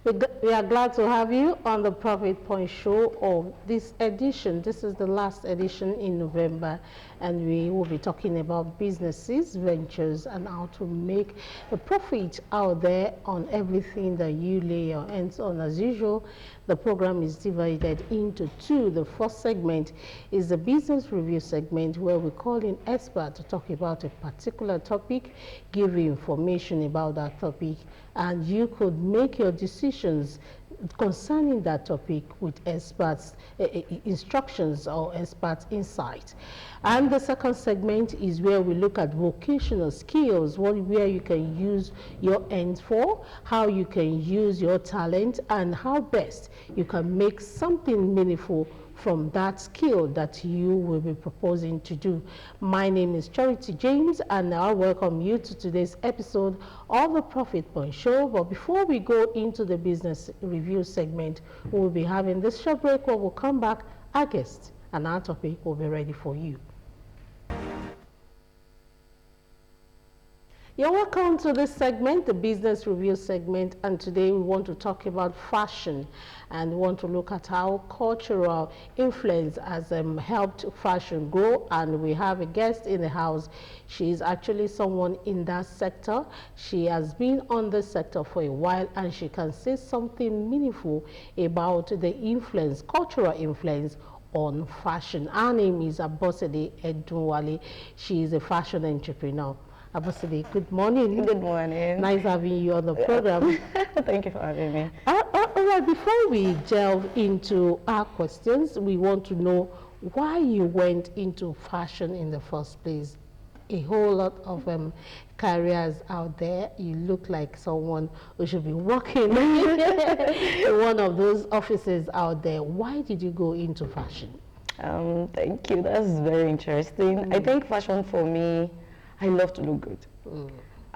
We are glad to have you on the Profit Point Show of this edition. This is the last edition in November, and we will be talking about businesses, ventures, and how to make a profit out there on everything that you lay your hands on. As usual, the program is divided into two. The first segment is the business review segment, where we call in experts to talk about a particular topic, give you information about that topic, and you could make your decisions concerning that topic with experts instructions or experts insight. And the second segment is where we look at vocational skills, where you can use your hands for, how you can use your talent, and how best you can make something meaningful from that skill that you will be proposing to do. My name is Charity James, and I welcome you to today's episode of the Profit Point Show. But before we go into the business review segment, we'll be having this short break where we'll come back, our guest and our topic will be ready for you. You're welcome to this segment, the business review segment, and today we want to talk about fashion and want to look at how cultural influence has helped fashion grow. And we have a guest in the house. She's actually someone in that sector. She has been on this sector for a while, and she can say something meaningful about the influence, cultural influence on fashion. Her name is ABOSEDE EDUNWALE. She is a fashion entrepreneur. ABOSEDE, good morning. Good morning. Nice having you on the program. Thank you for having me. All right, before we delve into our questions, we want to know why you went into fashion in the first place. A whole lot of careers out there. You look like someone who should be working in one of those offices out there. Why did you go into fashion? Thank you. That's very interesting. I think fashion for me, I love to look good.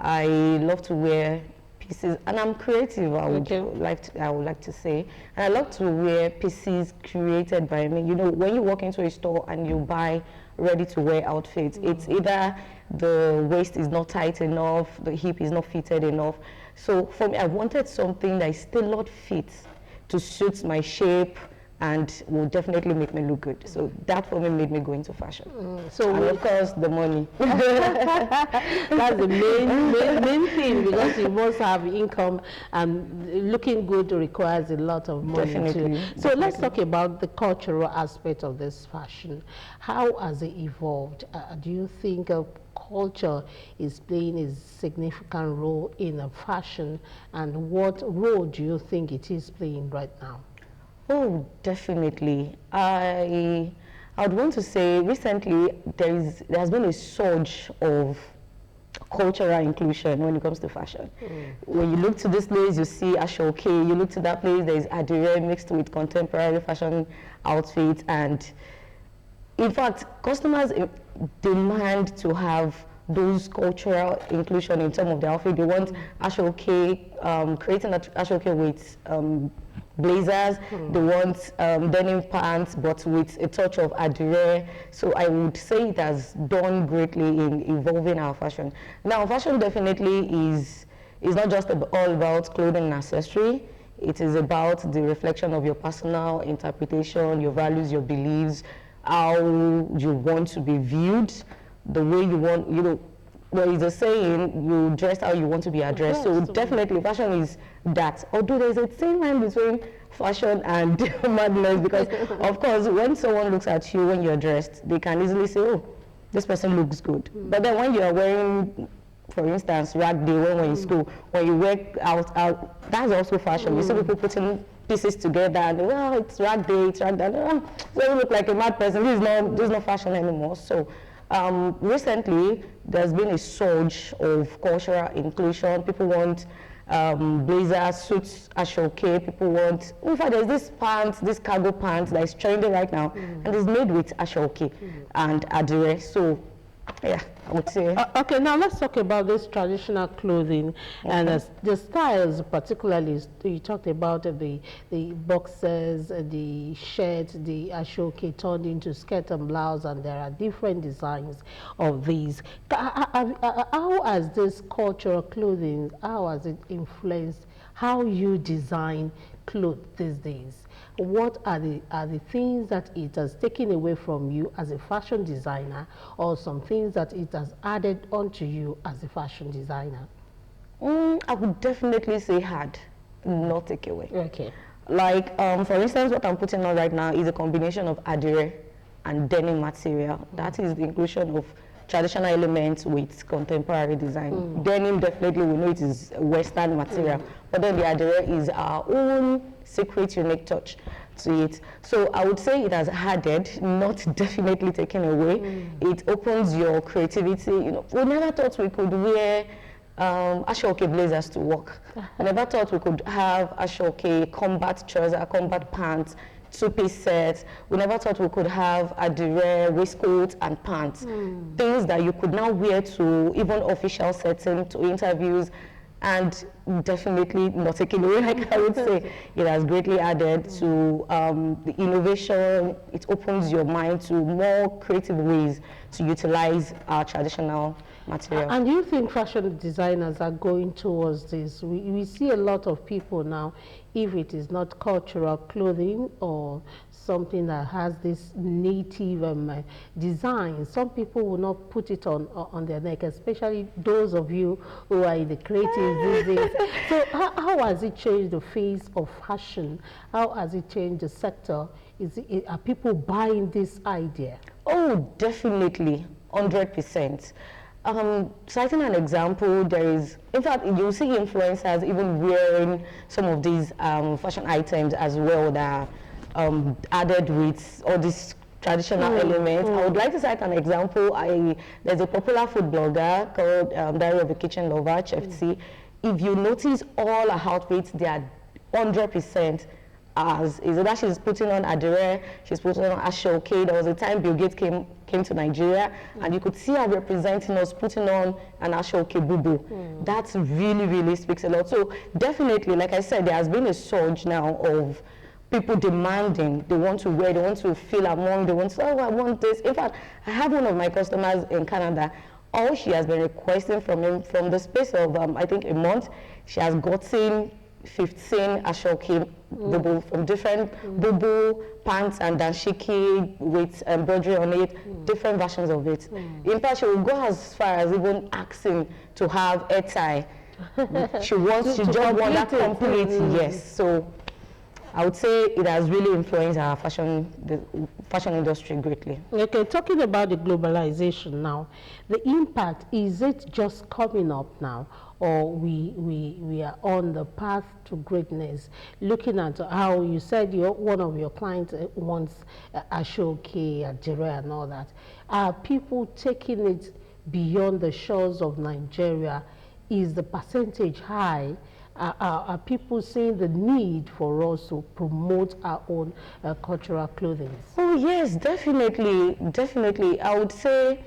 I love to wear pieces, and I'm creative. I would like to say, and I love to wear pieces created by me. You know, when you walk into a store and you buy ready-to-wear outfits, it's either the waist is not tight enough, the hip is not fitted enough. So for me, I wanted something that is tailored fit to suit my shape and will definitely make me look good. So that for me made me go into fashion. And of course, the money. That's the main thing, because you must have income, and looking good requires a lot of money too. So let's talk about the cultural aspect of this fashion. How has it evolved? Do you think culture is playing a significant role in a fashion, and what role do you think it is playing right now? Oh, definitely. I would want to say recently there has been a surge of cultural inclusion when it comes to fashion. When you look to this place, you see Ashoke. You look to that place, there is Adire mixed with contemporary fashion outfits. And in fact, customers demand to have those cultural inclusion in some of the outfit. They want Ashoke, creating Ashoke with blazers. They want denim pants, but with a touch of adire. So I would say it has done greatly in evolving our fashion. Now, fashion definitely is not just all about clothing and accessory. It is about the reflection of your personal interpretation, your values, your beliefs, how you want to be viewed, the way you want, you know, there is a saying, you dress how you want to be addressed. So definitely fashion is that. Although there's a thin line between fashion and madness, because of course when someone looks at you when you're dressed, they can easily say, oh, this person looks good. But then when you're wearing, for instance, rag day, when we're in school, when you wear out, that's also fashion. You see people putting pieces together and, well, it's rag day, it's rag day. So you look like a mad person. This is not fashion anymore. So recently, there's been a surge of cultural inclusion. People want blazers, suits, Ashoke. People want, in fact, there's this pants, this cargo pants that is trending right now, and it's made with Ashoke and Adire. So, yeah, I would say. Okay, now let's talk about this traditional clothing and the styles, particularly. You talked about the boxers, the shirts, the Ashoke turned into skirt and blouse, and there are different designs of these. How has this cultural clothing, how has it influenced how you design clothes these days. What are the things that it has taken away from you as a fashion designer, or some things that it has added onto you as a fashion designer? I would definitely say had, not take away. Okay. Like, for instance, what I'm putting on right now is a combination of adire and denim material. That is the inclusion of traditional elements with contemporary design. Denim, definitely, we know it is a Western material, but then the adire is our own secret, unique touch to it. So I would say it has added, not definitely taken away. It opens your creativity. You know, we never thought we could wear Abeokuta blazers to work. I never thought we could have Abeokuta combat trouser, combat pants, two-piece sets. We never thought we could have adire waistcoat and pants. Things that you could now wear to even official setting, to interviews, and definitely not taking away, like I would say. It has greatly added to the innovation. It opens your mind to more creative ways to utilize our traditional material. And you think fashion designers are going towards this? We see a lot of people now, if it is not cultural clothing or something that has this native design, some people will not put it on their neck, especially those of you who are in the creative these days. So how has it changed the face of fashion? How has it changed the sector? Are people buying this idea? Oh, definitely, 100%. Citing an example, there is, in fact, you'll see influencers even wearing some of these fashion items as well that are added with all these traditional elements. I would like to cite an example. There's a popular food blogger called Diary of a Kitchen Lover, Chef T. If you notice all her outfits, they are 100% as is that she's putting on adire, she's putting on Abeokuta. There was a time Bill Gates came to Nigeria, and you could see her representing us, putting on an Abeokuta bubu. That really, really speaks a lot. So definitely, like I said, there has been a surge now of people demanding, they want to wear, they want to feel among, they want to, oh, I want this. In fact, I have one of my customers in Canada. All she has been requesting from him, from the space of, I think, a month, she has gotten 15 Abeokuta bubu from different bubu, pants, and dashiki with embroidery on it, different versions of it. In fact, she will go as far as even asking to have a tie. She just wants that complete, yes. So I would say it has really influenced our the fashion industry greatly. Okay, talking about the globalization now, the impact, is it just coming up now, or we are on the path to greatness? Looking at how you said one of your clients wants Abeokuta, adire and all that, are people taking it beyond the shores of Nigeria? Is the percentage high? Are people seeing the need for us to promote our own cultural clothing? Oh yes, definitely, definitely. I would say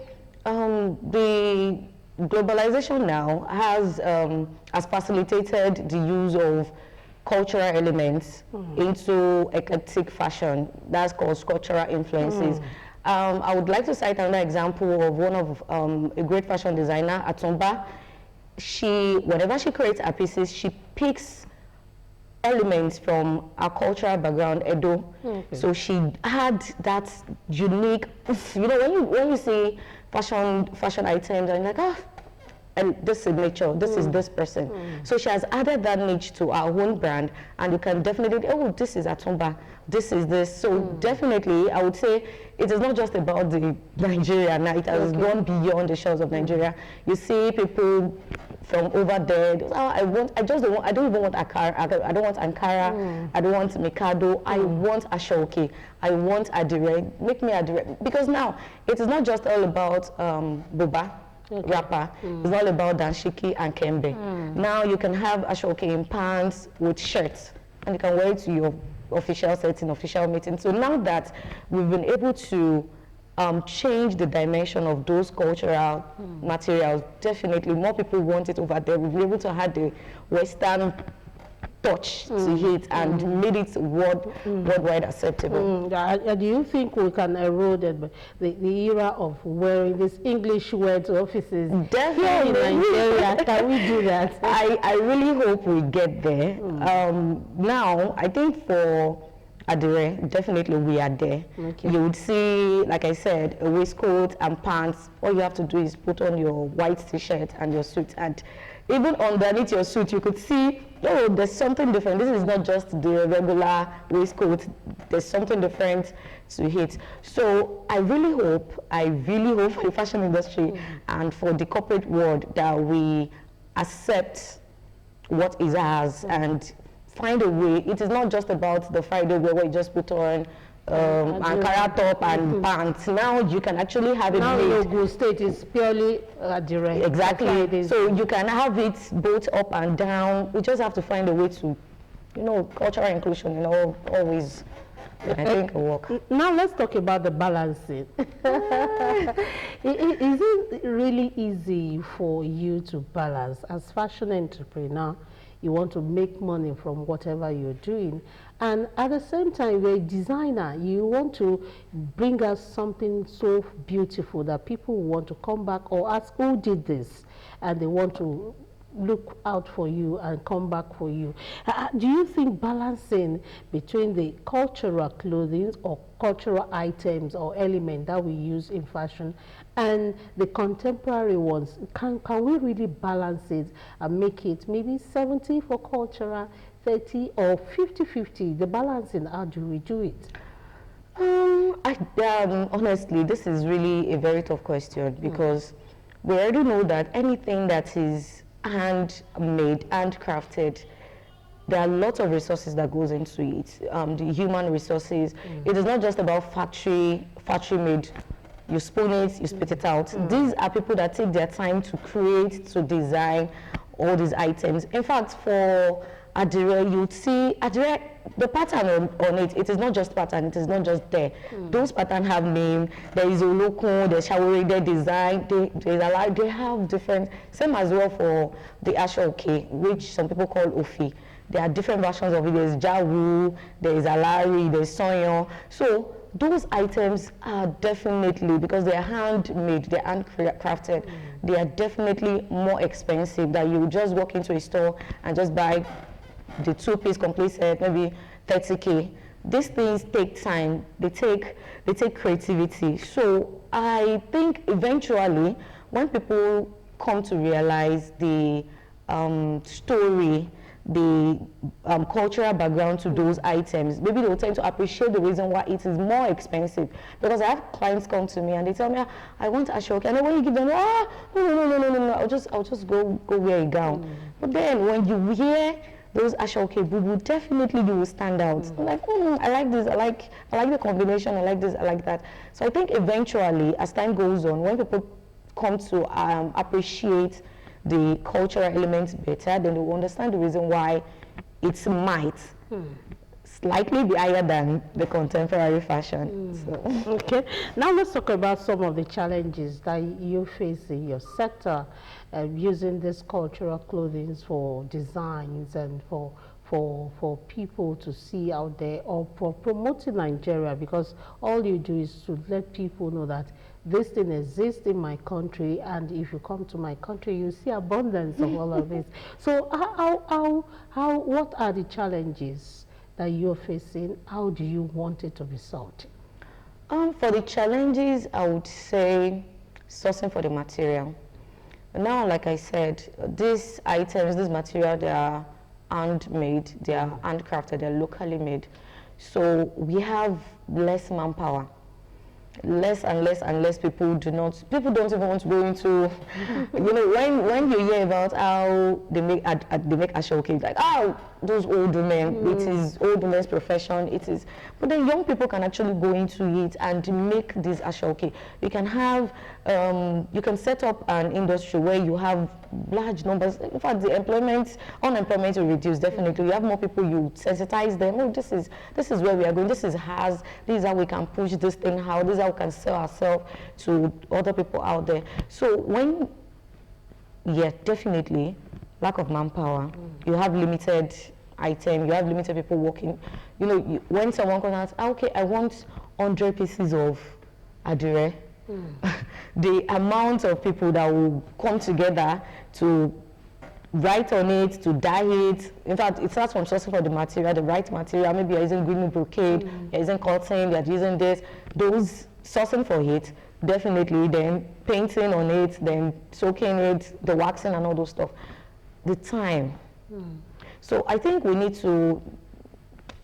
the globalization now has facilitated the use of cultural elements into eclectic fashion. That's called cultural influences. I would like to cite another example of one of a great fashion designer, Atumba. Whenever she creates her pieces, she picks elements from our cultural background, Edo. So she had that unique, you know, when you see fashion items, and like, and this signature, this is this person. So she has added that niche to our own brand, and you can definitely, oh, this is Atumba, this is this. So definitely, I would say it is not just about the Nigeria now, it has gone beyond the shores of Nigeria. You see people from over there, I don't even want Ankara, I don't want Ankara, I don't want Mikado, I want Abeokuta, I want adire, make me adire. Because now, it is not just all about Boba, wrapper, it's all about dashiki and kembe. Now you can have Abeokuta in pants with shirts, and you can wear it to your official setting, official meeting. So now that we've been able to change the dimension of those cultural materials, definitely more people want it over there. We've been able to have the Western touch to it and made it worldwide acceptable. Do you think we can erode the era of wearing this English wear to offices? Definitely. Here in Nigeria, can we do that? I really hope we get there. Now, I think for Adire, definitely we are there. Okay. You would see, like I said, a waistcoat and pants. All you have to do is put on your white t-shirt and your suit, and even underneath your suit, you could see, oh, there's something different. This is not just the regular waistcoat. There's something different to it. So I really hope for the fashion industry and for the corporate world that we accept what is ours and find a way. It is not just about the Friday wear where you just put on Ankara top and pants. Now you can actually have it made. Now Ogun State is purely direct. Exactly. So you can have it both up and down. We just have to find a way to, cultural inclusion, always. I think it'll work. Now let's talk about the balancing. Is it really easy for you to balance as fashion entrepreneur? You want to make money from whatever you're doing, and at the same time you're a designer. You want to bring us something so beautiful that people want to come back or ask who did this, and they want to look out for you and come back for you. Do you think balancing between the cultural clothing or cultural items or elements that we use in fashion and the contemporary ones, can we really balance it and make it maybe 70 for cultural, 30 or 50-50? The balancing, how do we do it? Honestly, this is really a very tough question because we already know that anything that is handmade, handcrafted, there are lots of resources that goes into it. The human resources. It is not just about factory made. You spoon it, you spit it out. These are people that take their time to create, to design all these items. In fact, for Adire, you'd see Adire, the pattern on it, it is not just pattern, it is not just there. Those patterns have name. There is Olokun, there's Shaworide design, they have different, same as well for the Abeokuta, which some people call Ofi. There are different versions of it. There's Jawu, there is Alari, there's Sonyo. So those items are definitely, because they are handmade, they're handcrafted, they are definitely more expensive than you just walk into a store and just buy the two-piece complete set, maybe 30K. These things take time, they take creativity. So I think eventually, when people come to realize the story, the cultural background to those items, maybe they'll tend to appreciate the reason why it is more expensive. Because I have clients come to me and they tell me, I want Abeokuta, and then when you give them, no, I'll just go wear a gown. But then when you wear those Abeokuta boo-boo, definitely you will stand out. I'm like, I like this, I like the combination, I like this, I like that. So I think eventually, as time goes on, when people come to appreciate the cultural elements better, then they will understand the reason why it might slightly be higher than the contemporary fashion. So. Okay, now let's talk about some of the challenges that you face in your sector, using this cultural clothing for designs and for people to see out there, or for promoting Nigeria, because all you do is to let people know that this thing exists in my country, and if you come to my country, you see abundance of all of this. So what are the challenges that you're facing? How do you want it to be solved? For the challenges, I would say sourcing for the material. Now, like I said, these items, this material, they are handmade, they are handcrafted, they're locally made. So we have less manpower. Less and less people don't even want to go into, when you hear about how they make Abeokuta, it's like, those old women, it is old women's profession, it is, but then young people can actually go into it and make this Abeokuta. You can have, you can set up an industry where you have large numbers. In fact, the unemployment will reduce, definitely. You have more people, you sensitize them, this is where we are going, this is how we can push this thing out, this is how we can sell ourselves to other people out there. So definitely, lack of manpower, you have limited item, you have limited people working. You know, when someone comes out, okay, I want 100 pieces of adire. The amount of people that will come together to write on it, to dye it. In fact, it starts from sourcing for the material, the right material. Maybe you're using green brocade, you're using cotton, you're using this. Those sourcing for it, definitely. Then painting on it, then soaking it, the waxing and all those stuff. The time. So I think we need to,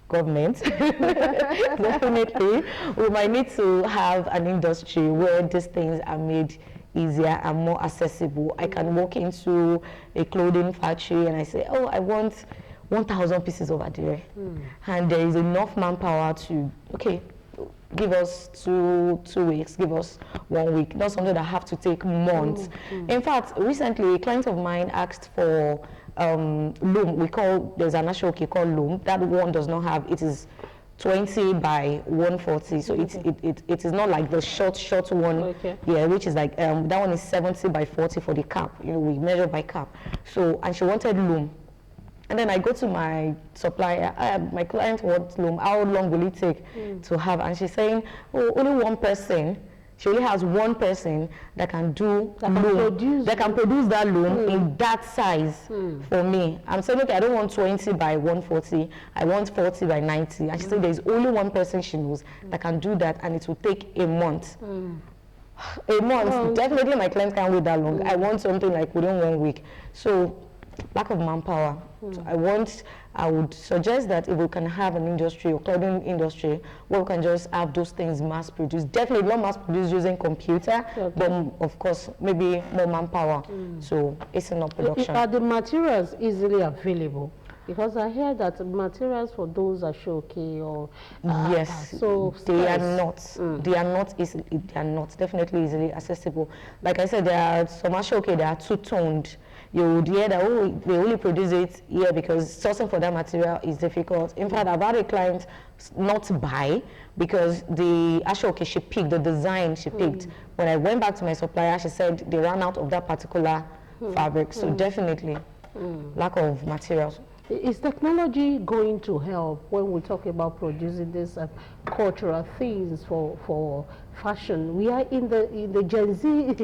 government, definitely, we might need to have an industry where these things are made easier and more accessible. I can walk into a clothing factory and I say, oh, I want 1,000 pieces of adire. And there is enough manpower to, okay, give us two weeks, give us 1 week, not something that have to take months. In fact, recently, a client of mine asked for loom. There's an ashoke called loom. That one does not have, it is 20 by 140, so it is not like the short one, yeah, which is like that one is 70 by 40 for the cap. You know, we measure by cap. So, and she wanted loom, and then I go to my supplier. My client wants loom. How long will it take to have? And she's saying, oh, only one person. She only has one person that can do loom, that can produce that loom in that size for me. I'm saying, okay, I don't want 20 by 140, I want 40 by 90. And she said there's only one person she knows that can do that, and it will take a month. A month, definitely my client can't wait that long. I want something like within 1 week. So, lack of manpower. So I would suggest that if we can have an industry or clothing industry where we can just have those things mass produced, definitely not mass produced using computer, but of course maybe more manpower. So it's not production. Are the materials easily available? Because I hear that materials for those ashoke or yes, so they are not. They are not easily. They are not definitely easily accessible. Like I said, there are some ashoke. They are two-toned. You would hear that, oh, they only produce it here because sourcing for that material is difficult. In fact, I've had a client not buy because the ashoke she picked, the design she picked. When I went back to my supplier, she said they ran out of that particular fabric. So definitely, lack of materials. Is technology going to help when we talk about producing these cultural things for fashion? We are in the Gen Z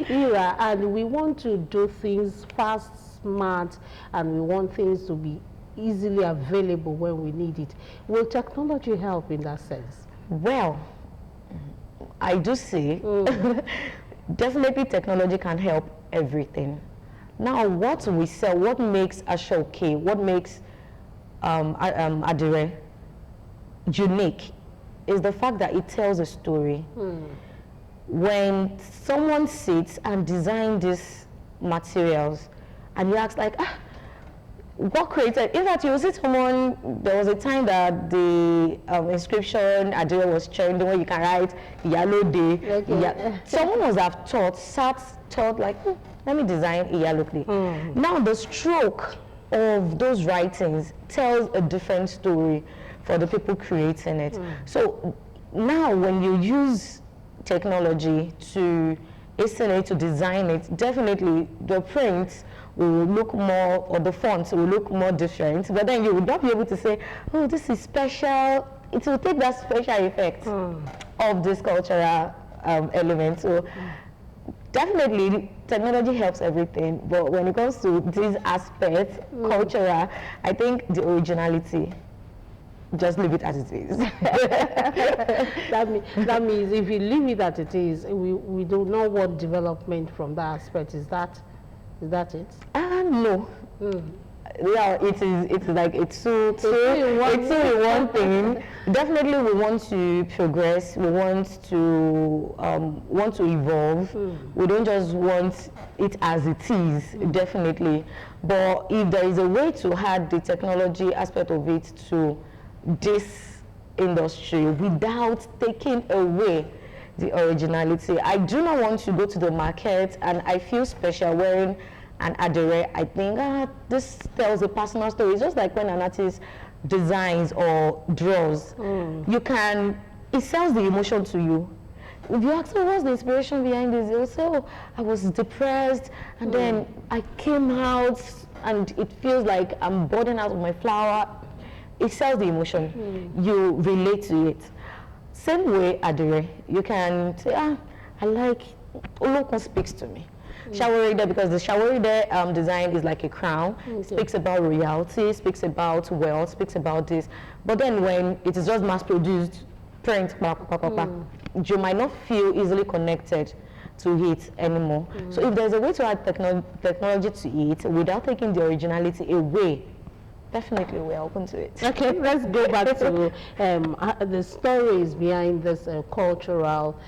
era, and we want to do things fast, smart, and we want things to be easily available when we need it. Will technology help in that sense? Well, I do say definitely technology can help everything. Now, what we sell, what makes ashoke, what makes adire unique is the fact that it tells a story. When someone sits and designs these materials, and you ask like, what created? In fact, you see someone, there was a time that the inscription adire was trending where you can write yellow day. Someone must have thought like, let me design a yellow day. Now the stroke of those writings tells a different story for the people creating it. So now when you use technology to hasten it, to design it, definitely the print will look more, or the font will look more different, but then you would not be able to say, oh, this is special. It will take that special effect of this cultural element. So definitely technology helps everything, but when it comes to these aspects, cultural, I think the originality, just leave it as it is. that means if you leave it as it is, we don't know what development from that aspect. Is that it? No. Yeah, it's like it's two in one thing. Definitely, we want to progress. We want to evolve. We don't just want it as it is. Definitely, but if there is a way to add the technology aspect of it to this industry without taking away the originality, I do not want to go to the market and I feel special wearing an adire. I think this tells a personal story. It's just like when an artist designs or draws, it sells the emotion to you. If you ask me what's the inspiration behind this, they'll say, oh, I was depressed and then I came out and it feels like I'm burning out of my flower. It sells the emotion. You relate to it. Same way, Adire, you can say, I like, Olokun speaks to me. Shawarida, because the Shawarida design is like a crown, speaks about royalty, speaks about wealth, speaks about this. But then when it is just mass-produced, print, you might not feel easily connected to it anymore. So if there's a way to add technology to it without taking the originality away, definitely we're open to it. Okay, let's go back to the stories behind this cultural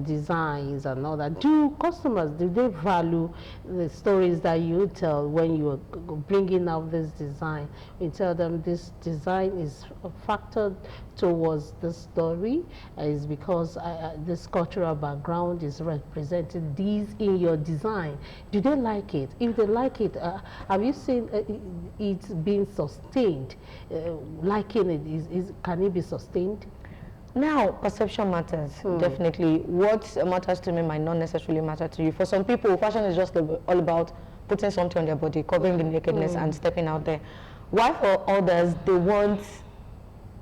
designs and all that. Do customers, do they value the stories that you tell when you are bringing out this design? You tell them this design is factored towards the story, is because this cultural background is represented these in your design. Do they like it? If they like it, have you seen it being sustained? Liking it, can it be sustained? Now, perception matters, definitely. What matters to me might not necessarily matter to you. For some people, fashion is just all about putting something on their body, covering the nakedness and stepping out there. While for others, they want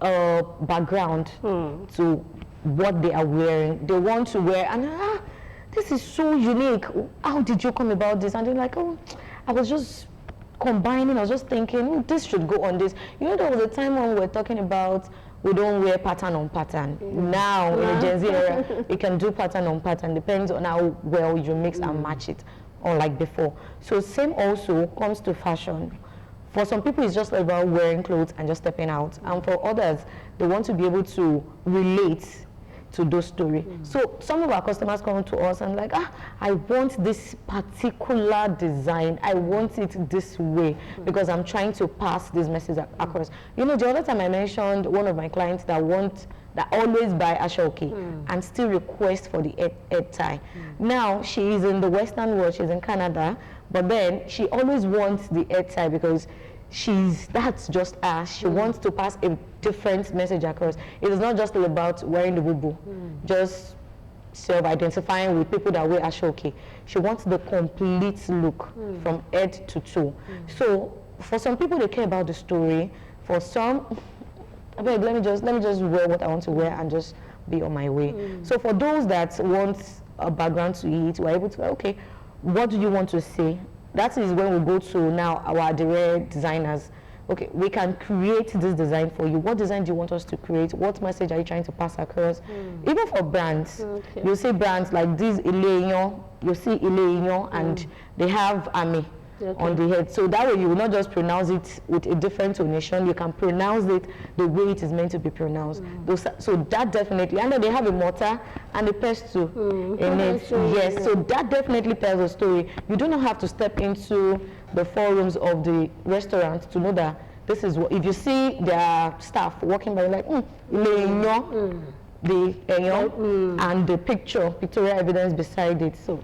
a background to what they are wearing. They want to wear, and this is so unique. How did you come about this? And they're like, oh, I was just combining, I was just thinking, this should go on this. You know, there was a time when we were talking about we don't wear pattern on pattern. Now, in the Gen Z era, you can do pattern on pattern, depends on how well you mix and match it, unlike before. So same also comes to fashion. For some people, it's just about wearing clothes and just stepping out. And for others, they want to be able to relate to those stories. So some of our customers come to us and like, I want this particular design. I want it this way because I'm trying to pass this message across. You know, the other time I mentioned one of my clients that always buy Ashoke and still request for the head tie. Now she is in the Western world, she's in Canada, but then she always wants the head tie because that's just her. She wants to pass a different message across. It is not just all about wearing the bubu, just self-identifying with people that wear Ashoke. She wants the complete look from head to toe. So for some people, they care about the story. For some, let me just wear what I want to wear and just be on my way. So for those that want a background to it, we're able to, okay, what do you want to say? That is when we go to now our direct designers. Okay, we can create this design for you. What design do you want us to create? What message are you trying to pass across? Even for brands, you see brands like this Ileyon, you see Ileyon, and they have Ami on the head. So that way you will not just pronounce it with a different tonation, you can pronounce it the way it is meant to be pronounced. So that definitely, and then they have a mortar and a pestle in it. Yes, so that definitely tells a story. You do not have to step into the forums of the restaurant to know that this is what, if you see their staff walking by, like, the and the pictorial evidence beside it. So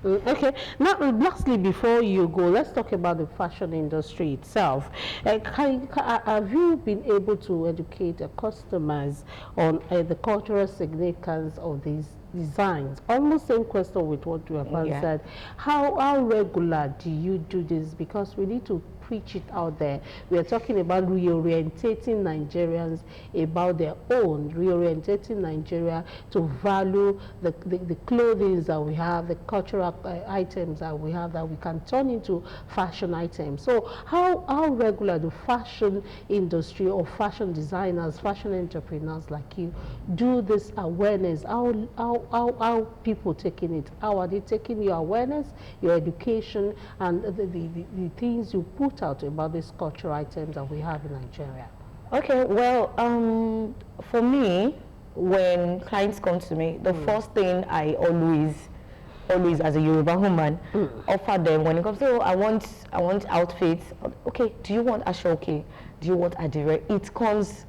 okay. Now, lastly, before you go, let's talk about the fashion industry itself. Have you been able to educate customers on the cultural significance of these designs? Almost same question with what you have answered. How regular do you do this? Because we need to preach it out there. We are talking about reorientating Nigerians about their own, reorientating Nigeria to value the clothing that we have, the cultural items that we have that we can turn into fashion items. So how regular do fashion industry or fashion designers, fashion entrepreneurs like you do this awareness? How people taking it? How are they taking your awareness, your education, and the things you put out about these cultural items that we have in Nigeria? Okay, well, for me, when clients come to me, the first thing I always as a Yoruba woman offer them when it comes to, oh, I want outfits. Okay, do you want Ashoke? Do you want Adire? It comes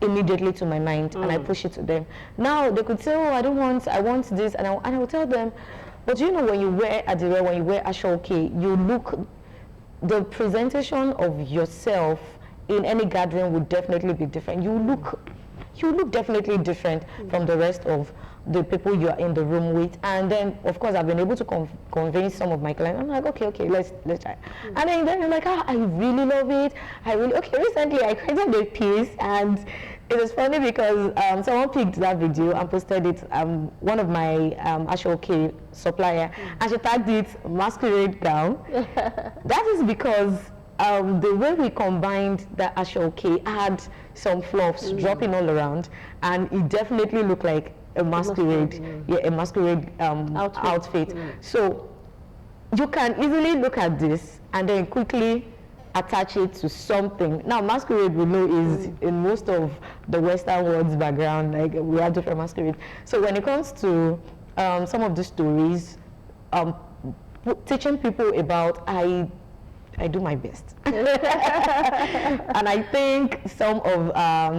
immediately to my mind and I push it to them. Now they could say, oh, I want this, and I will tell them, but you know, when you wear Adire, when you wear Ashoke, you look, the presentation of yourself in any gathering would definitely be different. You you look definitely different from the rest of the people you are in the room with. And then of course I've been able to convince some of my clients. I'm like, okay, let's try. And then they're like, I really love it. Recently I created a piece, and it was funny because someone picked that video and posted it, one of my Abeokuta supplier, and she tagged it masquerade gown. That is because the way we combined the Abeokuta had some fluffs dropping all around, and it definitely looked like a masquerade, a masquerade outfit. So you can easily look at this and then quickly attach it to something. Now, masquerade, we know, is in most of the Western world's background, like we have different masquerade. So when it comes to some of the stories, teaching people about, I do my best. And I think some of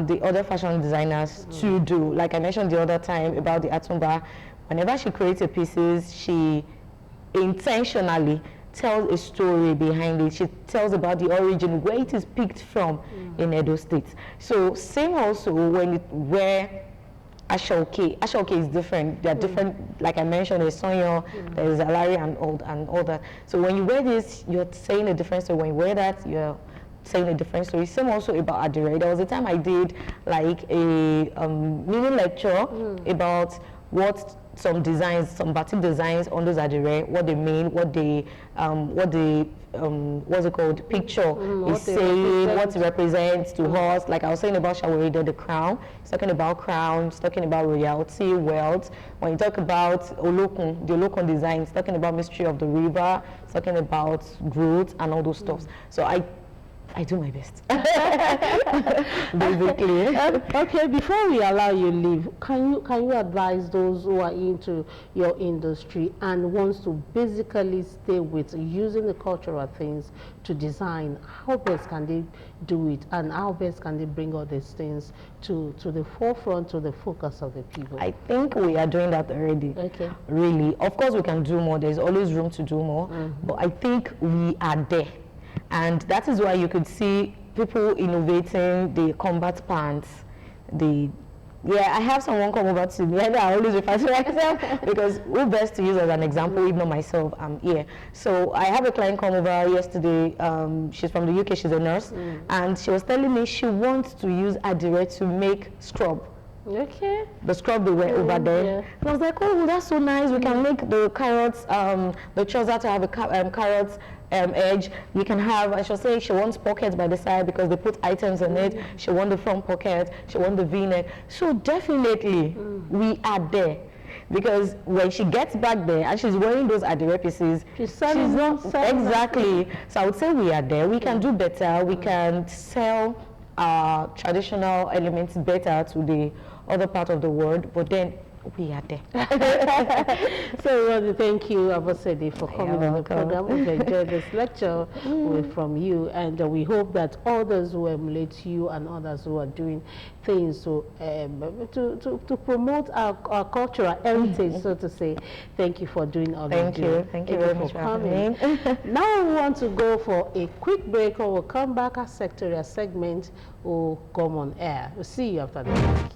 the other fashion designers too do. Like I mentioned the other time about the Atumba, whenever she creates her pieces, she intentionally tells a story behind it. She tells about the origin, where it is picked from in Edo State. So same also when it wear Abeokuta is different. They're different, like I mentioned, there's Sonyo, there's Alari and all that. So when you wear this, you're saying a different story. When you wear that, you're saying a different story. Same also about Adire. There was a time I did like a mini lecture about what some designs, some batik designs on those Adire, what they mean, what they what's it called, picture is saying, what it represents to us. Like I was saying about Shawarida, the crown, it's talking about crown, it's talking about royalty, wealth. When you talk about Olokun, the Olokun design, it's talking about mystery of the river, it's talking about growth and all those stuff. So I do my best, basically. Okay, before we allow you leave, can you advise those who are into your industry and wants to basically stay with using the cultural things to design? How best can they do it, and how best can they bring all these things to the forefront, to the focus of the people? I think we are doing that already. Okay. Really, of course we can do more. There's always room to do more, but I think we are there. And that is why you could see people innovating the combat pants. I have someone come over to me, and I always refer to myself because who best to use as an example, if not myself, I'm here. So I have a client come over yesterday. She's from the UK, she's a nurse, and she was telling me she wants to use Adire to make scrub. Okay. The scrub they wear over there. Yeah. And I was like, oh, that's so nice. We can make the carrots, the trouser to have a carrots edge. We can have, and she'll say she wants pockets by the side because they put items in it. She wants the front pocket. She wants the V-neck. So definitely we are there. Because when she gets back there and she's wearing those Adire pieces, she's not exactly. So I would say we are there. We can do better. We can sell traditional elements better to the other part of the world, but then we are there. So we want to thank you, ABOSEDE, for coming on the program. We've enjoyed this lecture from you, and we hope that others who emulate you and others who are doing things to promote our cultural heritage, so to say. Thank you for doing all that. Thank you very much for coming. Now we want to go for a quick break, or we'll come back. Our sectorial segment will come on air. We'll see you after the break.